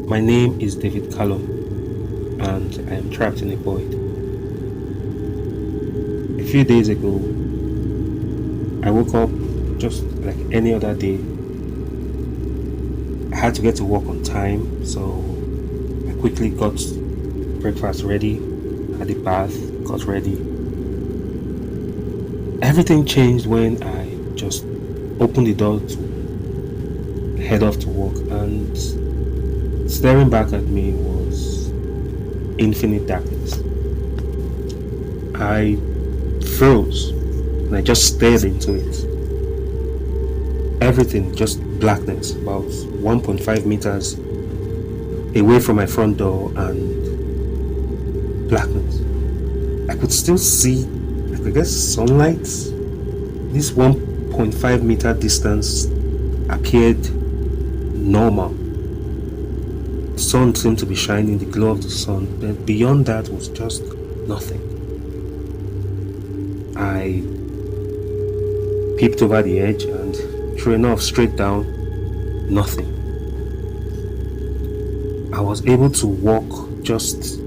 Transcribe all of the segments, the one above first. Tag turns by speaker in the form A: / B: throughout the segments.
A: My name is David Callum, and I am trapped in a void. A few days ago, I woke up just like any other day. I had to get to work on time, so I quickly got breakfast ready, had a bath, got ready. Everything changed when I just opened the door to head off to work, and staring back at me was infinite darkness. I froze and I just stared into it. Everything just blackness, about 1.5 meters away from my front door, and blackness. I could still see, I guess, sunlight. This 1.5 meter distance appeared normal. The sun seemed to be shining, the glow of the sun. Then beyond that was just nothing. I peeped over the edge, and sure enough, straight down, nothing. I was able to walk just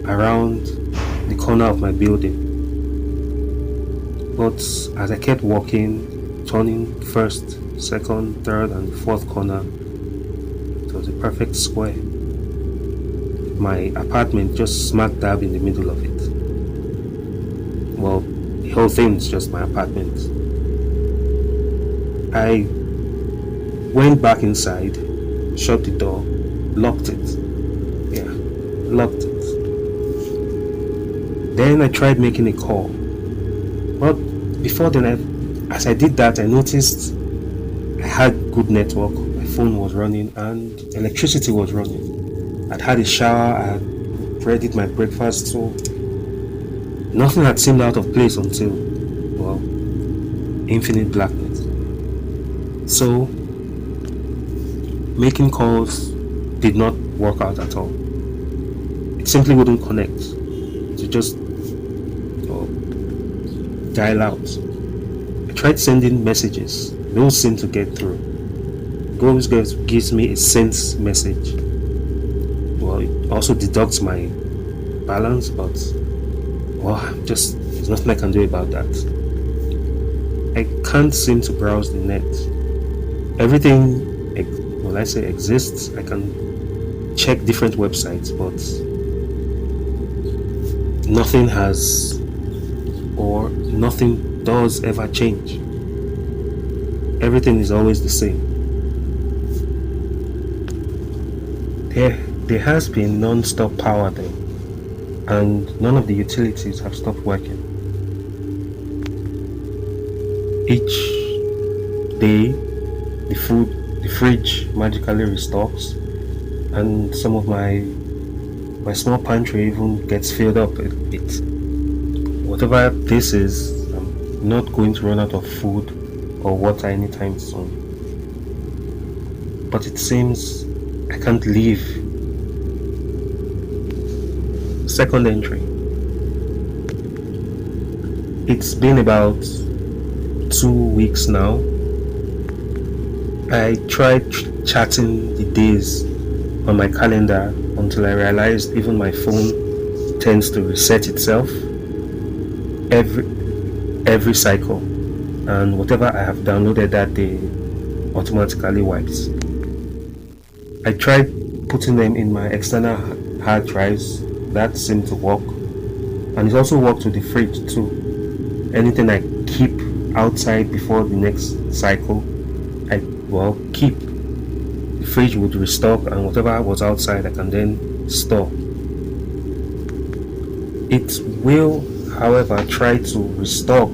A: around the corner of my building. But as I kept walking, turning first, second, third, and fourth corner, it was a perfect square. My apartment just smack dab in the middle of it. Well, the whole thing is just my apartment. I went back inside, shut the door, locked it. Yeah, locked it. Then I tried making a call. But before then, as I did that, I noticed I had good network. My phone was running and electricity was running. I'd had a shower, I had readied my breakfast, so nothing had seemed out of place until, well, infinite blackness. So, making calls did not work out at all. It simply wouldn't connect. To just dial out. I tried sending messages. Those seem to get through. Goals gives me a sent message. Well, it also deducts my balance, but there's nothing I can do about that. I can't seem to browse the net. Everything, when I say exists, I can check different websites, but nothing has, or nothing does ever change. Everything is always the same. There has been non-stop power there, and none of the utilities have stopped working. Each day, the fridge magically restocks, and some of my small pantry even gets filled up a bit. Whatever this is, I'm not going to run out of food or water anytime soon. But it seems I can't leave. Second entry. It's been about 2 weeks now. I tried chatting the days on my calendar until I realized even my phone tends to reset itself every cycle, and whatever I have downloaded that day automatically wipes. I tried putting them in my external hard drives. That seemed to work, and it also worked with the fridge too. Anything I keep outside before the next cycle, I keep. The fridge would restock, and whatever was outside I can then store. It will, however, try to restock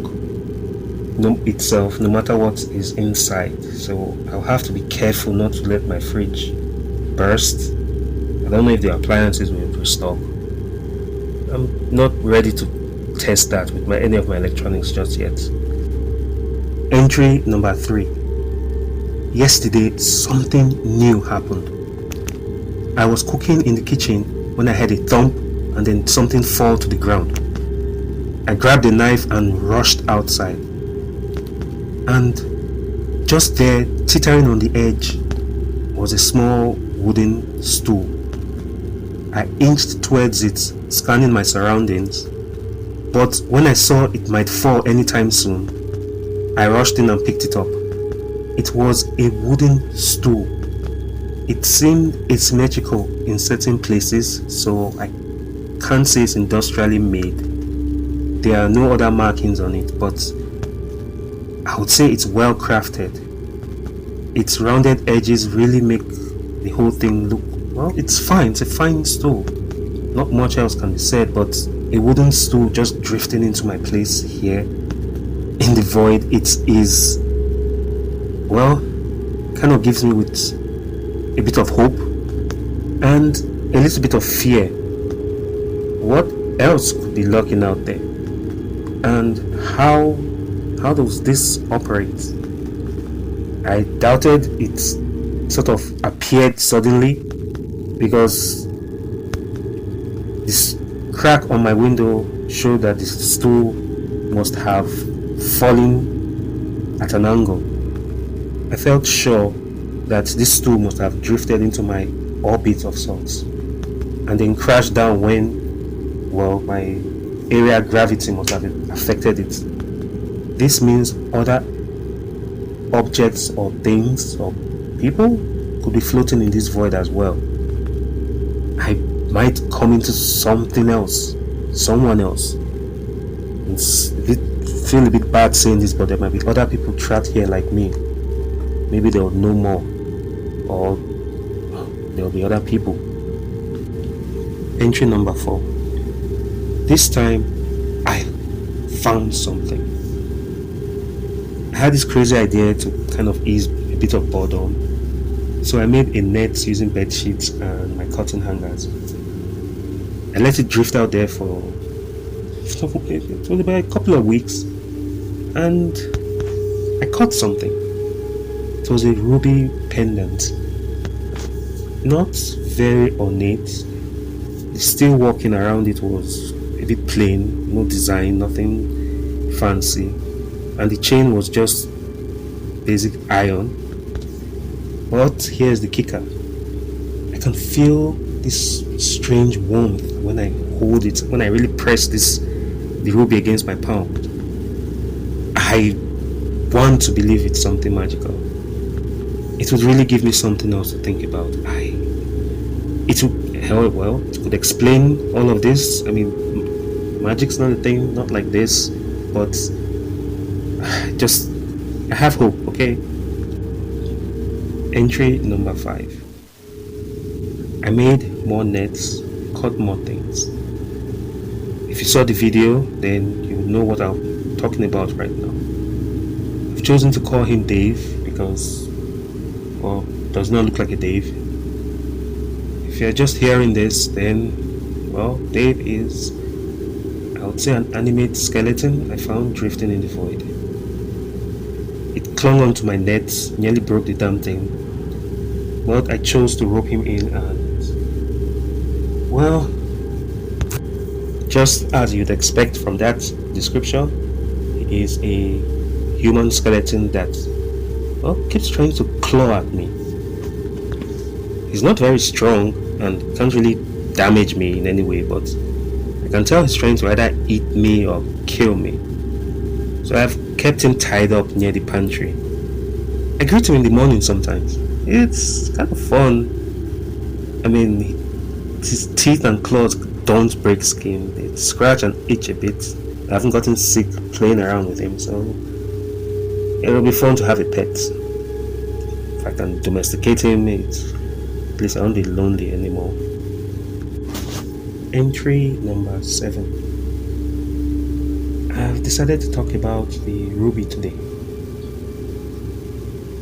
A: itself no matter what is inside, so I'll have to be careful not to let my fridge burst. I don't know if the appliances will restock. I'm not ready to test that with any of my electronics just yet. Entry number 3. Yesterday, something new happened. I was cooking in the kitchen when I heard a thump and then something fall to the ground. I grabbed a knife and rushed outside. And just there, teetering on the edge, was a small wooden stool. I inched towards it, scanning my surroundings, but when I saw it might fall anytime soon, I rushed in and picked it up. It was a wooden stool. It seemed asymmetrical in certain places, so I can't say it's industrially made. There are no other markings on it, but I would say it's well crafted. Its rounded edges really make the whole thing look, well, it's fine. It's a fine stool. Not much else can be said, but a wooden stool just drifting into my place here in the void, it is, well, kind of gives me with a bit of hope and a little bit of fear. What else could be lurking out there? And how does this operate? I doubted it sort of appeared suddenly, because this crack on my window showed that the stool must have fallen at an angle. I felt sure that this stool must have drifted into my orbit of sorts and then crashed down when, well, my area of gravity must have affected it. This means other objects or things or people could be floating in this void as well. I might come into something else, someone else. Feel a bit bad saying this, but there might be other people trapped here like me. Maybe they'll know more, or there'll be other people. Entry number 4. This time I found something. I had this crazy idea to kind of ease a bit of boredom, so I made a net using bed sheets and my curtain hangers. I let it drift out there for it was about a couple of weeks, and I caught something. It was a ruby pendant, not very ornate. The steel working around it was a bit plain, no design, nothing fancy, and the chain was just basic iron. But here's the kicker. I can feel this strange warmth when I hold it, when I really press the ruby against my palm. I want to believe it's something magical. It would really give me something else to think about. It could explain all of this. I mean, magic's not a thing, not like this, but I have hope, okay? Entry number 5. I made more nets, caught more things. If you saw the video, then you would know what I'm talking about right now. I've chosen to call him Dave because, well, does not look like a Dave. If you're just hearing this, then, well, Dave is, I would say, an animate skeleton I found drifting in the void. It clung onto my net, nearly broke the damn thing, but I chose to rope him in and, well, just as you'd expect from that description, he is a human skeleton that, well, keeps trying to claw at me. He's not very strong and can't really damage me in any way, but I can tell he's trying to either eat me or kill me. So I've kept him tied up near the pantry. I greet him in the morning sometimes. It's kind of fun. I mean, his teeth and claws don't break skin. They scratch and itch a bit. I haven't gotten sick playing around with him, so it'll be fun to have a pet. If I can domesticate him, at least I won't be lonely anymore. Entry number 7. I've decided to talk about the ruby today.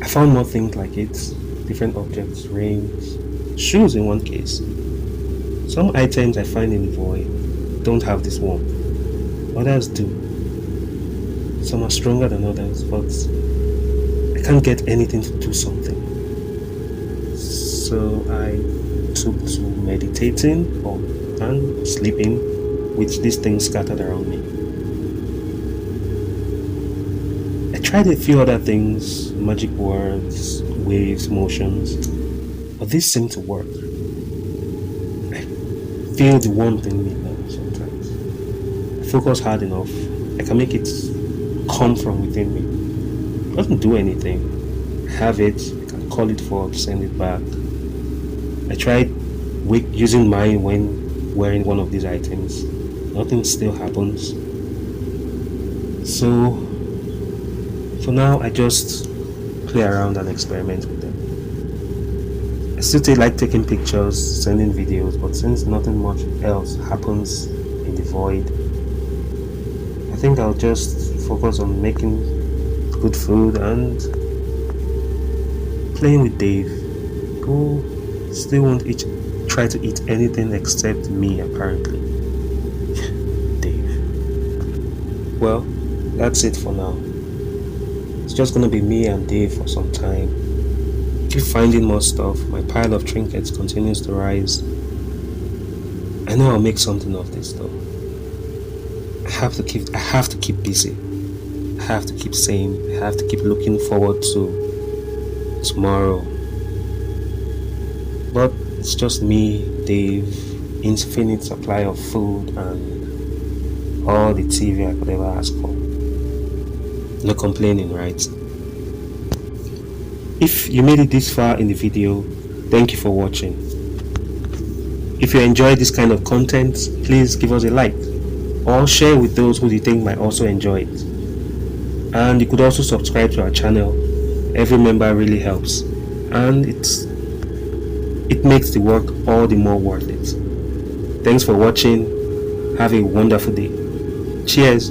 A: I found more things like it, different objects, rings, shoes in one case. Some items I find in the void don't have this warmth. Others do. Some are stronger than others, but I can't get anything to do something. So I took to meditating and sleeping with these things scattered around me. I tried a few other things, magic words, waves, motions, But this seemed to work. I feel the warmth in me now sometimes. I focus hard enough. I can make it come from within me. It doesn't do anything. I have it, I can call it forth, send it back. I tried using mine when wearing one of these items. Nothing still happens. So for now, I just play around and experiment with them. I still like taking pictures, sending videos, but since nothing much else happens in the void, I think I'll just focus on making good food and playing with Dave, who still won't try to eat anything except me, apparently. Dave. Well, that's it for now. It's just gonna be me and Dave for some time. Keep finding more stuff. My pile of trinkets continues to rise. I know I'll make something of this though. I have to keep busy. I have to keep sane. I have to keep looking forward to tomorrow. But it's just me, Dave, infinite supply of food and all the TV I could ever ask for. No complaining, right? If you made it this far in the video, thank you for watching. If you enjoy this kind of content, please give us a like or share with those who you think might also enjoy it. And you could also subscribe to our channel. Every member really helps, and it makes the work all the more worth it. Thanks for watching. Have a wonderful day. Cheers.